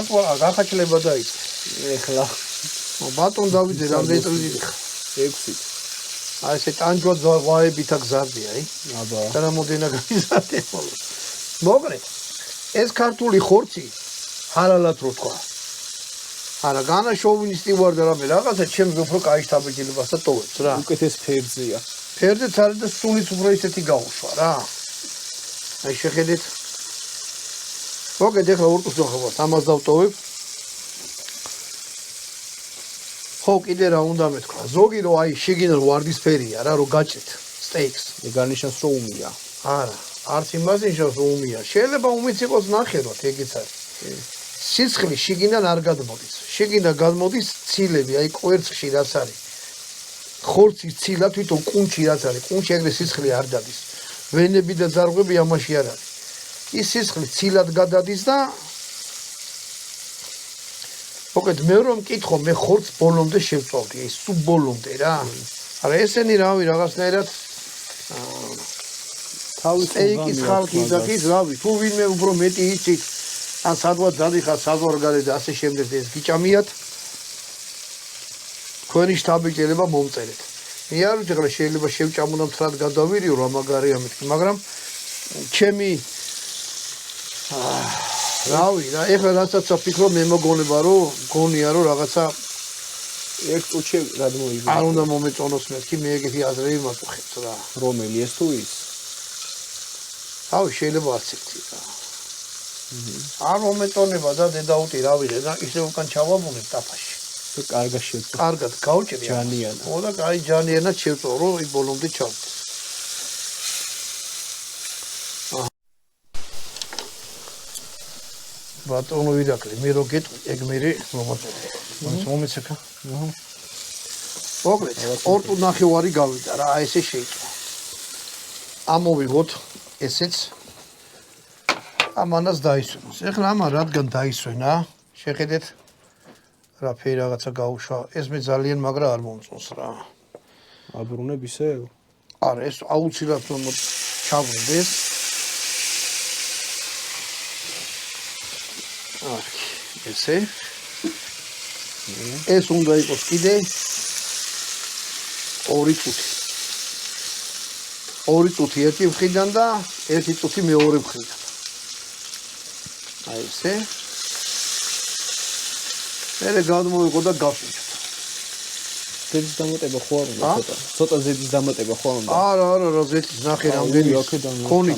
გახაჩლება დაიწყო. ეხლა ბატონ დავიდე რამდენი წელი ხარ? 6-ით. აი ესე ტანჯვა ზღვაებით აგზარდია, აბა. და რამოდენა გამიზარდე ხოლმე. მოგრე. ეს ქართული ხორცი ჰალალად რო თქვა. არა, განა შოვინისტი ვარ და რამე რაღაცა ჩემს უფრო კაი შთაბეჭდილებას და ტოვებს რა. უკეთეს ფერძია. ფერდეც არის და სულიც უფრო ისეთი გაუშვა რა. აი შეხედეთ. მოგეთ ეხლა ურტუს ამას დავტოვებ. ხო, კიდე რა უნდა მეთქვა. ზოგი რო აი შიგნით ვარდისფერია რა, რო გაჭრით სტეიქს. ეგანიშნავს რომ უმია. არა, არც იმას ნიშნავს რომ უმია. შეიძლება უმიც იყოს ნახევრად, ეგეც არის. სისხლი შიგნიდან არ გადმოდის. შიგნიდან გადმოდის ცილები, აი კვერცხში რაც არის. ხორცის ცილა თვითონ კუნჩი რაც არის, კუნჩი ეგრე სისხლი არ დადის. ვენები და ძარღვები ამაში არ არის. ის სისხლი ცილად გადადის და მოკეთ მე რომ მკითხო მე ხორცს ბოლომდე შევწოვდი, ეს სულ ბოლომდე რა. არა ესენი რავი რაღაცნაირად თავის სტეიკის ხალხი და ის რავი, თუ ვინმე უფრო მეტი იცით, ან სადღაც დადიხარ საზღვარგარეთ და ასე შემდეგ ეს გიჭამიათ. თქვენი შთაბეჭდილება მომწერეთ. მე არ ვიცი ახლა შეიძლება შევჭამო და მთლად გადავირიო რა მაგარია მეთქი, მაგრამ ჩემი რავი რა ეხლა რასაც ვფიქრო მე მოგონება რომ გონია რომ რაღაცა ერთ წუთში გადმოიგო. არ უნდა მომეწონოს მეთქი მე ეგეთი აზრები მაწუხებთ რა. რომელი ეს თუ ის? რავი შეიძლება არც ერთი რა. არ მომეწონება და დედაუტი რა ვიღე და ისე უკან ჩავაბუნებ ტაფაში. კარგად შევწო. კარგად გავჭრი. ჯანიანა. ო და კაი ჯანიანად შევწო რომ აი ბოლომდე ჩავწე. ბატონო ვიდაკლი, მე რო გეტყვი, ეგ მე მომაწოდე. მომიცეკა. მოგლეთ, ორტუ ნახევარი გავიდა რა, ესე შეიწვა. ამოვიღოთ ესეც. ამანაც დაისვენოს. ეხლა ამან რადგან დაისვენა, შეხედეთ რა ფერი რაღაცა გაუშვა. ეს მე ძალიან მაგრა არ მომწონს რა. აბრუნებ ისევ? არა, ეს აუცილებლად რომ ჩავრდეს. ესე ეს უნდა იყოს კიდე 2 წუთი. 2 წუთი ერთი მხრიდან და 1 წუთი მეორე მხრიდან. აი ესე. მე გადმოვიყო და გავშიჩოთ. ზეთის დამატება ხო არ უნდა ცოტა? ცოტა ზეთის დამატება ხო არ უნდა? არა, რა ზეთის ნახე რამდენი. კონი